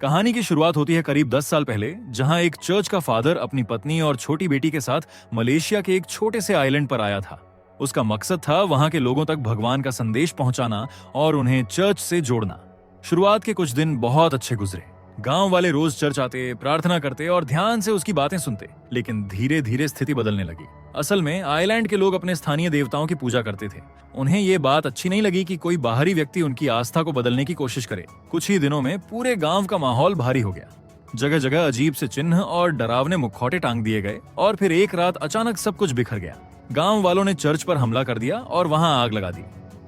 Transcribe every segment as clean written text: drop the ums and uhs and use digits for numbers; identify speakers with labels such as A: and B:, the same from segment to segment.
A: कहानी की शुरुआत होती है करीब 10 साल पहले, जहां एक चर्च का फादर अपनी पत्नी और छोटी बेटी के साथ मलेशिया के एक छोटे से आइलैंड पर आया था। उसका मकसद था वहां के लोगों तक भगवान का संदेश पहुंचाना और उन्हें चर्च से जोड़ना। शुरुआत के कुछ दिन बहुत अच्छे गुजरे। गांव वाले रोज चर्च आते, प्रार्थना करते और ध्यान से उसकी बातें सुनते। लेकिन धीरे धीरे स्थिति बदलने लगी। असल में आइलैंड के लोग अपने स्थानीय देवताओं की पूजा करते थे। उन्हें ये बात अच्छी नहीं लगी कि कोई बाहरी व्यक्ति उनकी आस्था को बदलने की कोशिश करे। कुछ ही दिनों में पूरे गांव का माहौल भारी हो गया। जगह जगह अजीब से चिन्ह और डरावने मुखौटे टांग दिए गए और फिर एक रात अचानक सब कुछ बिखर गया। गांव वालों ने चर्च पर हमला कर दिया और वहां आग लगा दी।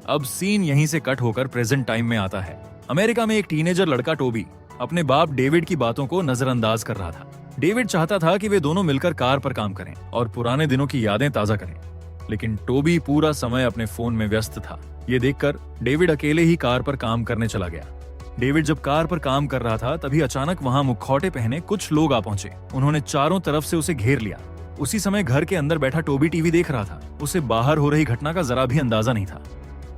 A: अब सीन यहीं से कट होकर प्रेजेंट टाइम में आता है। अमेरिका में एक टीनेजर लड़का टोबी अपने बाप डेविड की बातों को नजरअंदाज कर रहा था। डेविड चाहता था कि वे दोनों मिलकर कार पर काम करें और पुराने दिनों की यादें ताजा करें, लेकिन टोबी पूरा समय अपने फोन में व्यस्त था। ये देखकर डेविड अकेले ही कार पर काम करने चला गया। डेविड जब कार पर काम कर रहा था तभी अचानक वहां मुखौटे पहने कुछ लोग आ पहुंचे। उन्होंने चारों तरफ से उसे घेर लिया। उसी समय घर के अंदर बैठा टोबी टीवी देख रहा था। उसे बाहर हो रही घटना का जरा भी अंदाजा नहीं था।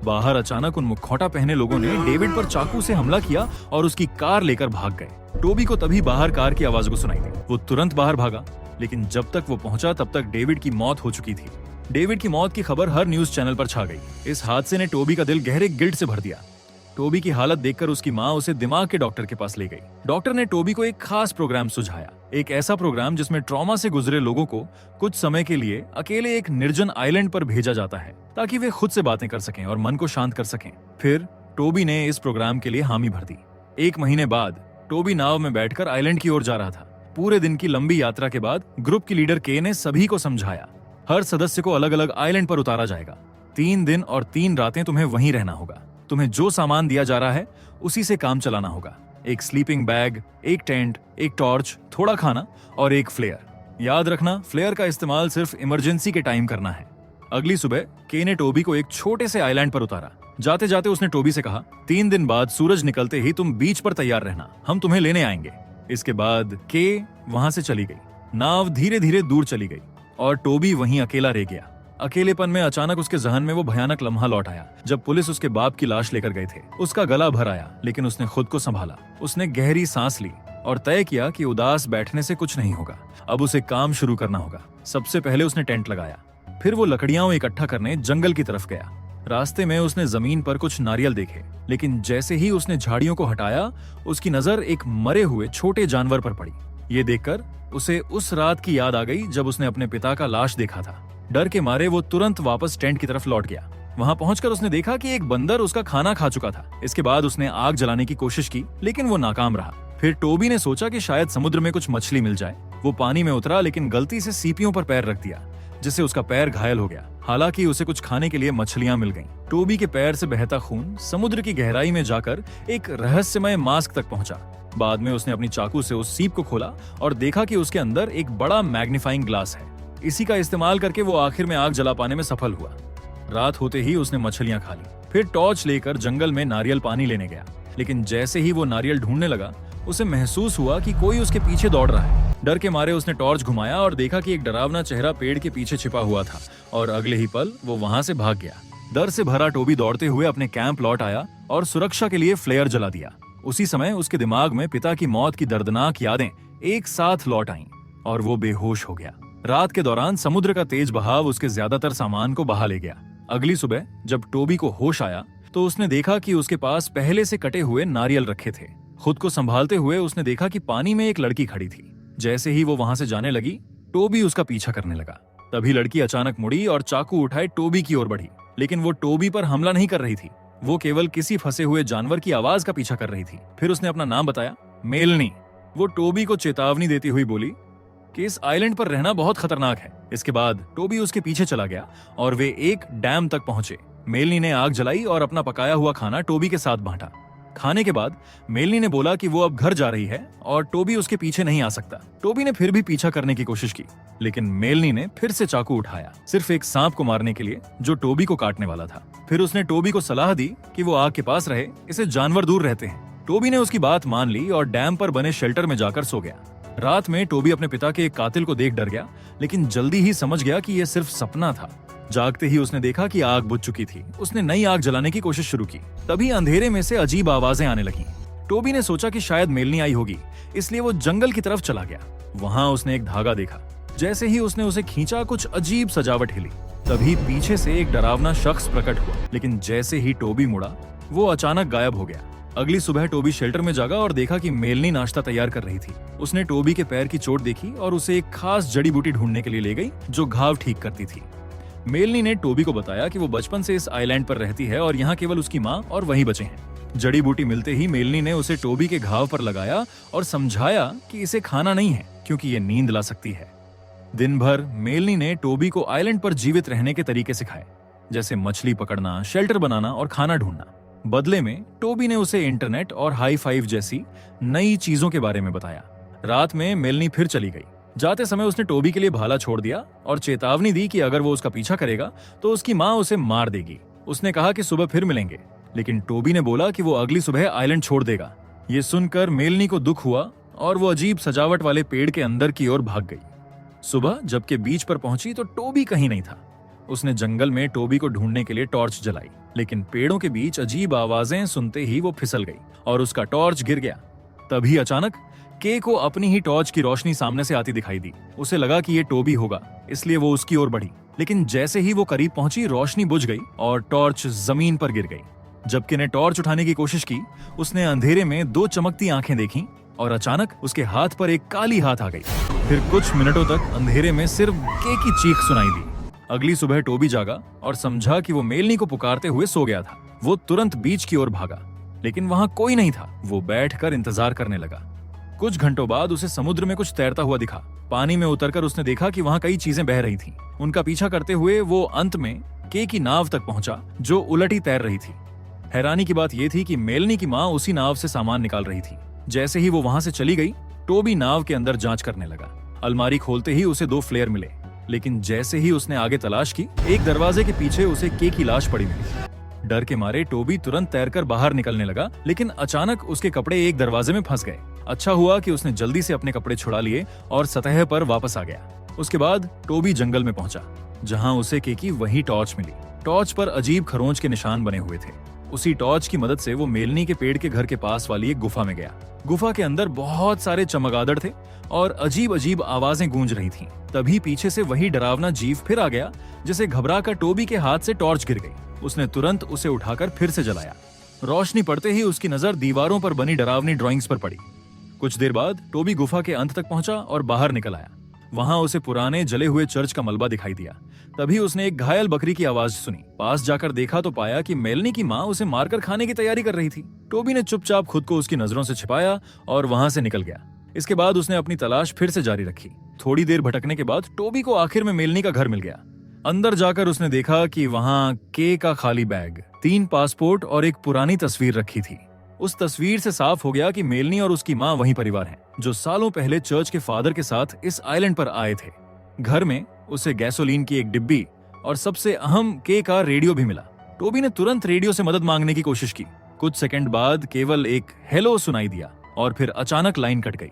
A: बाहर अचानक उन मुखौटा पहने लोगों ने डेविड पर चाकू से हमला किया और उसकी कार लेकर भाग गए। टोबी को तभी बाहर कार की आवाज को सुनाई दी। वो तुरंत बाहर भागा, लेकिन जब तक वो पहुंचा तब तक डेविड की मौत हो चुकी थी। डेविड की मौत की खबर हर न्यूज चैनल पर छा गई। इस हादसे ने टोबी का दिल गहरे गिल्ट से भर दिया। टोबी की हालत देखकर उसकी माँ उसे दिमाग के डॉक्टर के पास ले गई। डॉक्टर ने टोबी को एक खास प्रोग्राम सुझाया, एक ऐसा प्रोग्राम जिसमें ट्रॉमा से गुजरे लोगों को कुछ समय के लिए अकेले एक निर्जन आइलैंड पर भेजा जाता है ताकि वे खुद से बातें कर सकें और मन को शांत कर सकें। फिर टोबी ने इस प्रोग्राम के लिए हामी भर दी। 1 महीने बाद टोबी नाव में बैठकर आइलैंड की ओर जा रहा था। पूरे दिन की लंबी यात्रा के बाद ग्रुप की लीडर के ने सभी को समझाया, हर सदस्य को अलग अलग आइलैंड पर उतारा जाएगा। 3 दिन और 3 रातें तुम्हें वहीं रहना होगा। तुम्हें जो सामान दिया जा रहा है उसी से काम चलाना होगा। एक स्लीपिंग बैग, एक टेंट, एक टॉर्च, थोड़ा खाना और एक फ्लेयर। याद रखना, फ्लेयर का इस्तेमाल सिर्फ इमरजेंसी के टाइम करना है। अगली सुबह के ने टोबी को एक छोटे से आइलैंड पर उतारा। जाते जाते उसने टोबी से कहा, 3 दिन बाद सूरज निकलते ही तुम बीच पर तैयार रहना, हम तुम्हें लेने आएंगे। इसके बाद के वहां से चली गई। नाव धीरे धीरे दूर चली गई और टोबी वहीं अकेला रह गया। अकेलेपन में अचानक उसके जहन में वो भयानक लम्हा लौट आया जब पुलिस उसके बाप की लाश लेकर गए थे। उसका गला भर आया, लेकिन उसने खुद को संभाला। उसने गहरी सांस ली और तय किया कि उदास बैठने से कुछ नहीं होगा। अब उसे काम शुरू करना होगा। सबसे पहले उसने टेंट लगाया। फिर वो लकड़ियां इकट्ठा करने जंगल की तरफ गया। रास्ते में उसने जमीन पर कुछ नारियल देखे, लेकिन जैसे ही उसने झाड़ियों को हटाया उसकी नजर एक मरे हुए छोटे जानवर पर पड़ी। ये देखकर उसे उस रात की याद आ गई जब उसने अपने पिता का लाश देखा था। डर के मारे वो तुरंत वापस टेंट की तरफ लौट गया। वहां पहुंचकर उसने देखा कि एक बंदर उसका खाना खा चुका था। इसके बाद उसने आग जलाने की कोशिश की, लेकिन वो नाकाम रहा। फिर टोबी ने सोचा कि शायद समुद्र में कुछ मछली मिल जाए। वो पानी में उतरा, लेकिन गलती से सीपियों पर पैर रख दिया, जिससे उसका पैर घायल हो गया। हालांकि उसे कुछ खाने के लिए मछलियां मिल गईं। टोबी के पैर से बहता खून समुद्र की गहराई में जाकर एक रहस्यमय मास्क तक पहुंचा। बाद में उसने अपनी चाकू से उस सीप को खोला और देखा कि उसके अंदर एक बड़ा मैग्नीफाइंग ग्लास है। इसी का इस्तेमाल करके वो आखिर में आग जला पाने में सफल हुआ। रात होते ही उसने मछलियां खा ली। फिर टॉर्च लेकर जंगल में नारियल पानी लेने गया, लेकिन जैसे ही वो नारियल ढूंढने लगा उसे महसूस हुआ कि कोई उसके पीछे दौड़ रहा है। डर के मारे उसने टॉर्च घुमाया और देखा कि एक डरावना चेहरा पेड़ के पीछे छिपा हुआ था और अगले ही पल वो वहां से भाग गया। डर से भरा टोबी दौड़ते हुए अपने कैंप लौट आया और सुरक्षा के लिए फ्लेयर जला दिया। उसी समय उसके दिमाग में पिता की मौत की दर्दनाक यादें एक साथ लौट आईं और वो बेहोश हो गया। रात के दौरान समुद्र का तेज बहाव उसके ज्यादातर सामान को बहा ले गया। अगली सुबह जब टोबी को होश आया तो उसने देखा कि उसके पास पहले से कटे हुए नारियल रखे थे। खुद को संभालते हुए उसने देखा कि पानी में एक लड़की खड़ी थी। जैसे ही वो वहां से जाने लगी, टोबी उसका पीछा करने लगा। तभी लड़की अचानक मुड़ी और चाकू उठाए टोबी की ओर बढ़ी, लेकिन वो टोबी पर हमला नहीं कर रही थी। वो केवल किसी फंसे हुए जानवर की आवाज का पीछा कर रही थी। फिर उसने अपना नाम बताया, मेलनी। वो टोबी को चेतावनी देती हुई बोली कि इस आइलैंड पर रहना बहुत खतरनाक है। इसके बाद टोबी उसके पीछे चला गया और वे एक डैम तक पहुंचे। मेलनी ने आग जलाई और अपना पकाया हुआ खाना टोबी के साथ बांटा। खाने के बाद मेलनी ने बोला कि वो अब घर जा रही है और टोबी उसके पीछे नहीं आ सकता। टोबी ने फिर भी पीछा करने की कोशिश की, लेकिन मेलनी ने फिर से चाकू उठाया, सिर्फ एक सांप को मारने के लिए जो टोबी को काटने वाला था। फिर उसने टोबी को सलाह दी कि वो आग के पास रहे, इससे जानवर दूर रहते हैं। टोबी ने उसकी बात मान ली और डैम पर बने शेल्टर में जाकर सो गया। रात में टोबी अपने पिता के एक कातिल को देख डर गया, लेकिन जल्दी ही समझ गया कि यह सिर्फ सपना था। जागते ही उसने देखा कि आग बुझ चुकी थी। उसने नई आग जलाने की कोशिश शुरू की। तभी अंधेरे में से अजीब आवाजें आने लगीं। टोबी ने सोचा कि शायद मेलनी आई होगी, इसलिए वो जंगल की तरफ चला गया। वहां उसने एक धागा देखा। जैसे ही उसने उसे खींचा, कुछ अजीब सजावट हिली। तभी पीछे से एक डरावना शख्स प्रकट हुआ, लेकिन जैसे ही टोबी मुड़ा, वो अचानक गायब हो गया। अगली सुबह टोबी शेल्टर में जागा और देखा कि मेलनी नाश्ता तैयार कर रही थी। उसने टोबी के पैर की चोट देखी और उसे एक खास जड़ी बूटी ढूंढने के लिए ले गई जो घाव ठीक करती थी। मेलनी ने टोबी को बताया कि वो बचपन से इस आइलैंड पर रहती है और यहाँ केवल उसकी माँ और वही बचे हैं। जड़ी बूटी मिलते ही मेलनी ने उसे टोबी के घाव पर लगाया और समझाया कि इसे खाना नहीं है क्योंकि ये नींद ला सकती है। दिन भर मेलनी ने टोबी को आइलैंड पर जीवित रहने के तरीके सिखाए, जैसे मछली पकड़ना, शेल्टर बनाना और खाना ढूंढना। बदले में टोबी ने उसे इंटरनेट और हाई फाइव जैसी नई चीजों के बारे में बताया। रात में मेलनी फिर चली गई। जाते समय उसने टोबी के लिए भाला छोड़ दिया और चेतावनी दी कि अगर वो उसका पीछा करेगा तो उसकी माँ उसे मार देगी। उसने कहा कि सुबह फिर मिलेंगे, लेकिन टोबी ने बोला कि वो अगली सुबह आइलैंड छोड़ देगा। ये सुनकर मेलनी को दुख हुआ और वो अजीब सजावट वाले पेड़ के अंदर की ओर भाग गई। सुबह जबकि बीच पर पहुंची तो टोबी कहीं नहीं था। उसने जंगल में टोबी को ढूंढने के लिए टॉर्च जलाई, लेकिन पेड़ों के बीच अजीब आवाजें सुनते ही वो फिसल गई और उसका टॉर्च गिर गया। तभी अचानक के को अपनी ही टॉर्च की रोशनी सामने से आती दिखाई दी। उसे लगा कि ये टोबी होगा, इसलिए वो उसकी ओर बढ़ी, लेकिन जैसे ही वो करीब पहुंची, रोशनी बुझ गई और टॉर्च जमीन पर गिर गई। जबकि ने टॉर्च उठाने की कोशिश की, उसने अंधेरे में दो चमकती आंखें देखी और अचानक उसके हाथ पर एक काली हाथ आ गई। फिर कुछ मिनटों तक अंधेरे में सिर्फ के की चीख सुनाई दी। अगली सुबह टोबी जागा और समझा कि वो मेलनी को पुकारते हुए सो गया था। वो तुरंत बीच की ओर भागा, लेकिन वहां कोई नहीं था। वो बैठकर इंतजार करने लगा। कुछ घंटों बाद उसे समुद्र में कुछ तैरता हुआ दिखा। पानी में उतरकर उसने देखा कि वहां कई चीजें बह रही थीं। उनका पीछा करते हुए वो अंत में के की नाव तक पहुंचा, जो उलटी तैर रही थी। हैरानी की बात यह थी कि मेलनी की माँ उसी नाव से सामान निकाल रही थी। जैसे ही वो वहां से चली गई, टोबी नाव के अंदर जांच करने लगा। अलमारी खोलते ही उसे 2 फ्लेयर मिले, लेकिन जैसे ही उसने आगे तलाश की, एक दरवाजे के पीछे उसे के की लाश पड़ी मिली। डर के मारे टोबी तुरंत तैरकर बाहर निकलने लगा, लेकिन अचानक उसके कपड़े एक दरवाजे में फंस गए। अच्छा हुआ कि उसने जल्दी से अपने कपड़े छुड़ा लिए और सतह पर वापस आ गया। उसके बाद टोबी जंगल में पहुंचा, जहां उसे के की वही टॉर्च मिली। टॉर्च पर अजीब खरोंच के निशान बने हुए थे। उसी टॉर्च की मदद से वो मेलनी के पेड़ के घर के पास वाली एक गुफा में गया। गुफा के अंदर बहुत सारे चमगादड़ थे और अजीब अजीब आवाजें गूंज रही थीं। तभी पीछे से वही डरावना जीव फिर आ गया, जिसे घबराकर टोबी के हाथ से टॉर्च गिर गई। उसने तुरंत उसे उठाकर फिर से जलाया। रोशनी पड़ते ही उसकी नजर दीवारों पर बनी डरावनी ड्राइंग्स पर पड़ी। कुछ देर बाद टोबी गुफा के अंत तक पहुंचा और बाहर निकल आया। वहां उसे पुराने जले हुए चर्च का मलबा दिखाई दिया। तभी उसने एक घायल बकरी की आवाज सुनी। पास जाकर देखा तो पाया कि मेलनी की माँ उसे मारकर खाने की तैयारी कर रही थी। टोबी ने चुपचाप खुद को उसकी नजरों से छिपाया और वहां से निकल गया। इसके बाद उसने अपनी तलाश फिर से जारी रखी। थोड़ी देर भटकने के बाद टोबी को आखिर में मेलनी का घर मिल गया। अंदर जाकर उसने देखा कि वहां के का खाली बैग, 3 पासपोर्ट और एक पुरानी तस्वीर रखी थी। उस तस्वीर से साफ हो गया कि मेलनी और उसकी माँ वही परिवार हैं, जो सालों पहले चर्च के फादर के साथ इस आइलैंड पर आए थे। घर में उसे गैसोलीन की एक डिब्बी और सबसे अहम के का रेडियो भी मिला। टोबी ने तुरंत रेडियो से मदद मांगने की कोशिश की। कुछ सेकंड बाद केवल एक हेलो सुनाई दिया और फिर अचानक लाइन कट गई।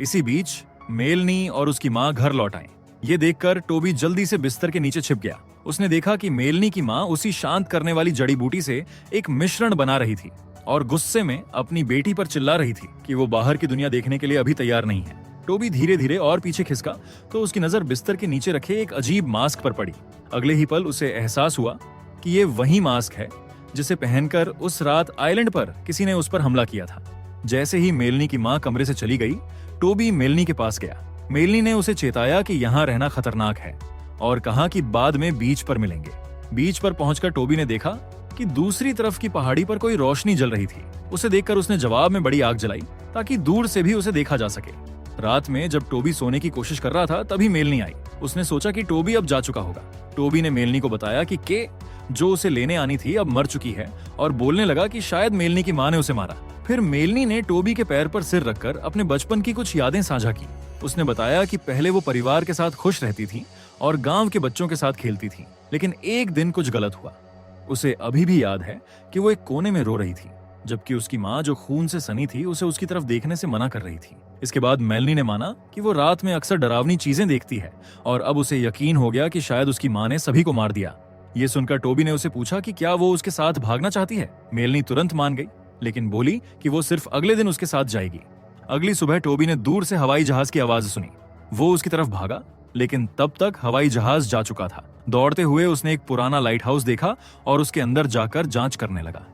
A: इसी बीच मेलनी और उसकी माँ घर लौट आए। ये देखकर टोबी जल्दी से बिस्तर के नीचे छिप गया। उसने देखा कि मेलनी की माँ उसी शांत करने वाली जड़ी बूटी से एक मिश्रण बना रही थी और गुस्से में अपनी बेटी पर चिल्ला रही थी कि वो बाहर की दुनिया देखने के लिए अभी तैयार नहीं है। टोबी धीरे धीरे और पीछे खिसका तो उसकी नजर बिस्तर के नीचे रखे एक अजीब मास्क पर पड़ी। अगले ही पल उसे एहसास हुआ कि ये वही मास्क है जिसे पहनकर उस रात आइलैंड पर किसी ने उस पर हमला किया था। जैसे ही मेलनी की माँ कमरे से चली गई, टोबी मेलनी के पास गया। मेलनी ने उसे चेताया कि यहाँ रहना खतरनाक है और कहा कि बाद में बीच पर मिलेंगे। बीच पर पहुंचकर टोबी ने देखा कि दूसरी तरफ की पहाड़ी पर कोई रोशनी जल रही थी। उसे देखकर उसने जवाब में बड़ी आग जलाई ताकि दूर से भी उसे देखा जा सके। रात में जब टोबी सोने की कोशिश कर रहा था, तभी मेलनी आई। उसने सोचा कि टोबी अब जा चुका होगा। टोबी ने मेलनी को बताया कि के जो उसे लेने आनी थी अब मर चुकी है और बोलने लगा कि शायद मेलनी की माँ ने उसे मारा। फिर मेलनी ने टोबी के पैर पर सिर रखकर अपने बचपन की कुछ यादें साझा की। उसने बताया कि पहले वो परिवार के साथ खुश रहती थी और गांव के बच्चों के साथ खेलती थी, लेकिन एक दिन कुछ गलत हुआ। उसे अभी भी याद है कि वो एक कोने में रो रही थी, जबकि उसकी माँ जो खून से सनी थी उसे उसकी तरफ देखने से मना कर रही थी। इसके बाद मेलनी ने माना कि वो रात में अक्सर डरावनी चीजें देखती है और अब उसे यकीन हो गया कि शायद उसकी माँ ने सभी को मार दिया। ये सुनकर टोबी ने उसे पूछा कि क्या वो उसके साथ भागना चाहती है। मेलनी तुरंत मान गई। लेकिन बोली कि वो सिर्फ अगले दिन उसके साथ जाएगी। अगली सुबह टोबी ने दूर से हवाई जहाज की आवाज सुनी। वो उसकी तरफ भागा, लेकिन तब तक हवाई जहाज जा चुका था। दौड़ते हुए उसने एक पुराना लाइट हाउस देखा और उसके अंदर जाकर जांच करने लगा।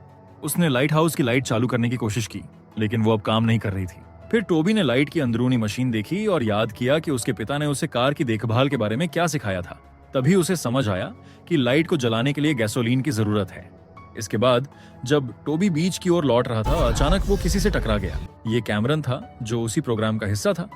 A: उसने लाइट हाउस की लाइट चालू करने की कोशिश की, लेकिन वो अब काम नहीं कर रही थी। फिर टोबी ने लाइट की अंदरूनी मशीन देखी और याद किया कि उसके पिता ने उसे कार की देखभाल के बारे में क्या सिखाया था। तभी उसे समझ आया कि लाइट को जलाने के लिए गैसोलीन की जरूरत है। इसके बाद जब टोबी बीच की ओर लौट रहा था, अचानक वो किसी से टकरा गया। ये कैमरन था, जो उसी प्रोग्राम का हिस्सा था।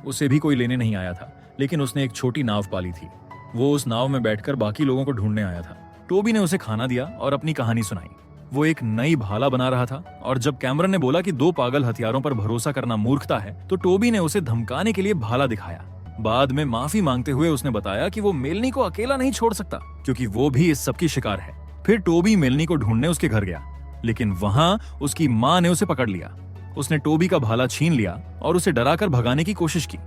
A: उसे भी कोई लेने नहीं आया था, लेकिन उसने एक छोटी नाव पाली थी। वो उस नाव में बैठकर बाकी लोगों को ढूंढने आया था। टोबी ने उसे खाना दिया और अपनी कहानी सुनाई। वो एक नई भाला बना रहा था, और जब कैमरन ने बोला कि 2 पागल हथियारों पर भरोसा करना मूर्खता है, तो टोबी ने उसे धमकाने के लिए भाला दिखाया। बाद में माफी मांगते हुए उसने बताया कि वो मेलनी को अकेला नहीं छोड़ सकता, क्योंकि वो भी इस सब की शिकार है। फिर टोबी मेलनी को ढूंढने उसके घर गया, लेकिन वहां उसकी मां ने उसे पकड़ लिया। उसने टोबी का भाला छीन लिया और उसे डराकर भगाने की कोशिश की।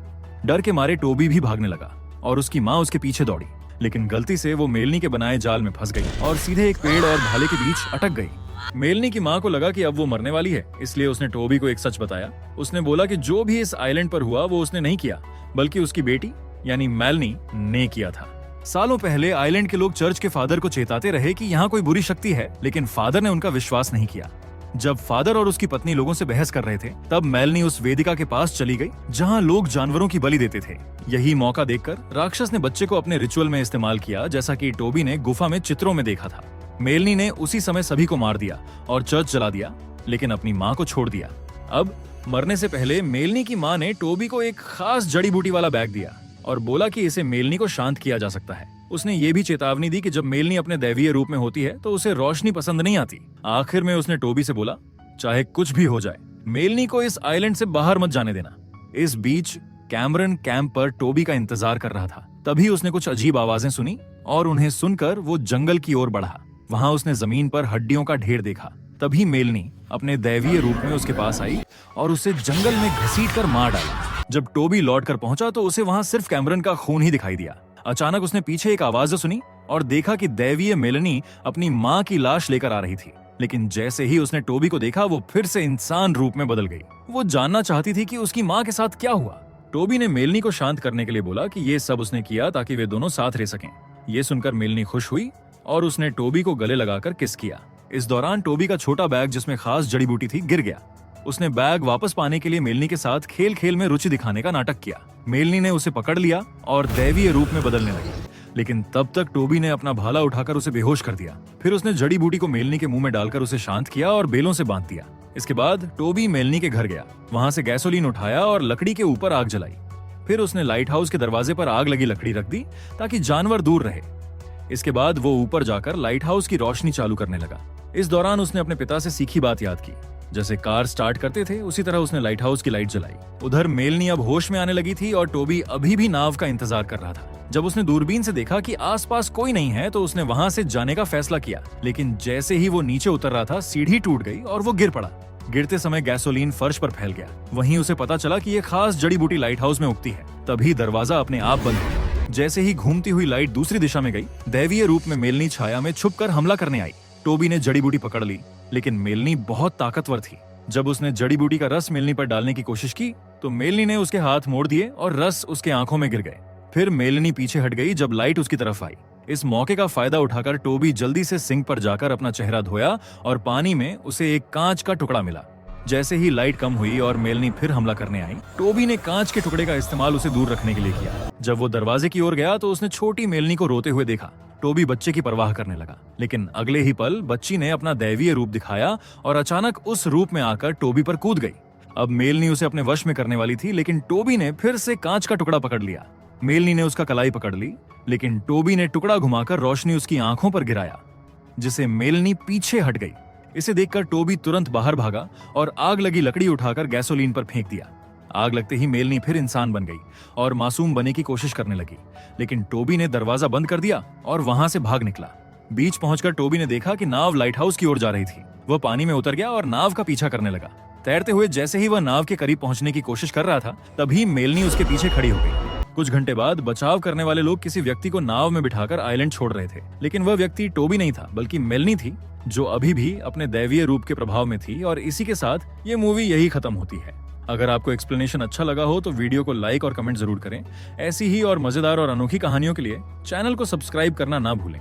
A: डर के मारे टोबी भी भागने लगा और उसकी मां उसके पीछे दौड़ी, लेकिन गलती से वो मेलनी के बनाए जाल में फंस गई और सीधे एक पेड़ और भाले के बीच अटक गई। मेलनी की मां को लगा कि अब वो मरने वाली है, इसलिए उसने टोबी को एक सच बताया। उसने बोला कि जो भी इस आइलैंड पर हुआ वो उसने नहीं किया, बल्कि उसकी बेटी यानी मेलनी ने किया था। सालों पहले आइलैंड के लोग चर्च के फादर को चेताते रहे कि यहाँ कोई बुरी शक्ति है, लेकिन फादर ने उनका विश्वास नहीं किया। जब फादर और उसकी पत्नी लोगों से बहस कर रहे थे, तब मेलनी उस वेदिका के पास चली गई जहाँ लोग जानवरों की बलि देते थे। यही मौका देखकर राक्षस ने बच्चे को अपने रिचुअल में इस्तेमाल किया, जैसा कि टोबी ने गुफा में चित्रों में देखा था। मेलनी ने उसी समय सभी को मार दिया और चर्च जला दिया, लेकिन अपनी माँ को छोड़ दिया। अब मरने से पहले मेलनी की माँ ने टोबी को एक खास जड़ी बूटी वाला बैग दिया और बोला कि इसे मेलनी को शांत किया जा सकता है। उसने ये भी चेतावनी दी कि जब मेलनी अपने दैवीय रूप में होती है तो उसे रोशनी पसंद नहीं आती। आखिर में उसने टोबी से बोला, चाहे कुछ भी हो जाए, मेलनी को इस आइलैंड से बाहर मत जाने देना। इस बीच कैमरन कैंप पर टोबी का इंतजार कर रहा था। तभी उसने कुछ अजीब आवाजें सुनी और उन्हें सुनकर वो जंगल की ओर बढ़ा। वहां उसने जमीन पर हड्डियों का ढेर देखा। तभी मेलनी अपने दैवीय रूप में उसके पास आई और उसे जंगल में घसीट कर मार डाला। जब टोबी लौट कर पहुंचा तो उसे वहां सिर्फ कैमरन का खून ही दिखाई दिया। अचानक उसने पीछे एक आवाज सुनी और देखा कि दैवीय मेलनी अपनी माँ की लाश लेकर आ रही थी। लेकिन जैसे ही उसने टोबी को देखा, वो फिर से इंसान रूप में बदल गई। वो जानना चाहती थी कि उसकी माँ के साथ क्या हुआ। टोबी ने मेलनी को शांत करने के लिए बोला कि ये सब उसने किया ताकि वे दोनों साथ रह सकें। ये सुनकर मेलनी खुश हुई और उसने टोबी को गले लगाकर किस किया। इस दौरान टोबी का छोटा बैग जिसमें खास जड़ी बूटी थी गिर गया। उसने बैग वापस पाने के लिए मेलनी के साथ खेल खेल में रुचि दिखाने का नाटक किया। मेलनी ने उसे पकड़ लिया और दैवीय रूप में बदलने लगी, लेकिन तब तक टोबी ने अपना भाला उठाकर उसे बेहोश कर दिया। फिर उसने जड़ी बूटी को मेलनी के मुंह में डालकर उसे शांत किया और बेलों से बांध दिया। इसके बाद टोबी मेलनी के घर गया। वहां से गैसोलीन उठाया और लकड़ी के ऊपर आग जलाई। फिर उसने लाइट हाउस के दरवाजे पर आग लगी लकड़ी रख दी ताकि जानवर दूर रहे। इसके बाद वो ऊपर जाकर लाइट हाउस की रोशनी चालू करने लगा। इस दौरान उसने अपने पिता से सीखी बात याद की। जैसे कार स्टार्ट करते थे, उसी तरह उसने लाइट हाउस की लाइट जलाई। उधर मेलनी अब होश में आने लगी थी और टोबी अभी भी नाव का इंतजार कर रहा था। जब उसने दूरबीन से देखा कि आसपास कोई नहीं है, तो उसने वहां से जाने का फैसला किया। लेकिन जैसे ही वो नीचे उतर रहा था, सीढ़ी टूट गई और वो गिर पड़ा। गिरते समय गैसोलीन फर्श पर फैल गया। वहीं उसे पता चला कि ये खास जड़ी बूटी लाइट हाउस में उगती है। तभी दरवाजा अपने आप बंद हो गया। जैसे ही घूमती हुई लाइट दूसरी दिशा में गई, दैवीय रूप में मेलनी छाया में छुपकर हमला करने आई। टोबी ने जड़ी बूटी पकड़ ली, लेकिन मेलनी बहुत ताकतवर थी। जब उसने जड़ी बूटी का रस मेलनी पर डालने की कोशिश की, तो मेलनी ने उसके हाथ मोड़ दिए और रस उसके आंखों में गिर गए। फिर मेलनी पीछे हट गई जब लाइट उसकी तरफ आई। इस मौके का फायदा उठाकर टोबी जल्दी से सिंक पर जाकर अपना चेहरा धोया और पानी में उसे एक कांच का टुकड़ा मिला। जैसे ही लाइट कम हुई और मेलनी फिर हमला करने आई, टोबी ने कांच के टुकड़े का इस्तेमाल उसे दूर रखने के लिए किया। जब वो दरवाजे की ओर गया तो उसने छोटी मेलनी को रोते हुए देखा। टोबी बच्चे की परवाह करने लगा, लेकिन अगले ही पल बच्ची ने अपना दैवीय रूप दिखाया और अचानक उस रूप में आकर टोबी पर कूद गई। अब मेलनी उसे अपने वश में करने वाली थी, लेकिन टोबी ने फिर से कांच का टुकड़ा पकड़ लिया। मेलनी ने उसका कलाई पकड़ ली, लेकिन टोबी ने टुकड़ा घुमाकर रोशनी उसकी आंखों पर गिराया, जिसे मेलनी पीछे हट गई। इसे देखकर टोबी तुरंत बाहर भागा और आग लगी लकड़ी उठाकर गैसोलीन पर फेंक दिया। आग लगते ही मेलनी फिर इंसान बन गई और मासूम बनने की कोशिश करने लगी, लेकिन टोबी ने दरवाजा बंद कर दिया और वहां से भाग निकला। बीच पहुंचकर टोबी ने देखा कि नाव लाइट हाउस की ओर जा रही थी। वह पानी में उतर गया और नाव का पीछा करने लगा। तैरते हुए जैसे ही वह नाव के करीब पहुंचने की कोशिश कर रहा था, तभी मेलनी उसके पीछे खड़ी हो गई। कुछ घंटे बाद बचाव करने वाले लोग किसी व्यक्ति को नाव में बिठाकर आइलैंड छोड़ रहे थे, लेकिन वह व्यक्ति टोबी नहीं था बल्कि मेलनी थी। जो अभी भी अपने दैवीय रूप के प्रभाव में थी, और इसी के साथ ये मूवी यही खत्म होती है। अगर आपको एक्सप्लेनेशन अच्छा लगा हो तो वीडियो को लाइक और कमेंट जरूर करें। ऐसी ही और मजेदार और अनोखी कहानियों के लिए चैनल को सब्सक्राइब करना ना भूलें।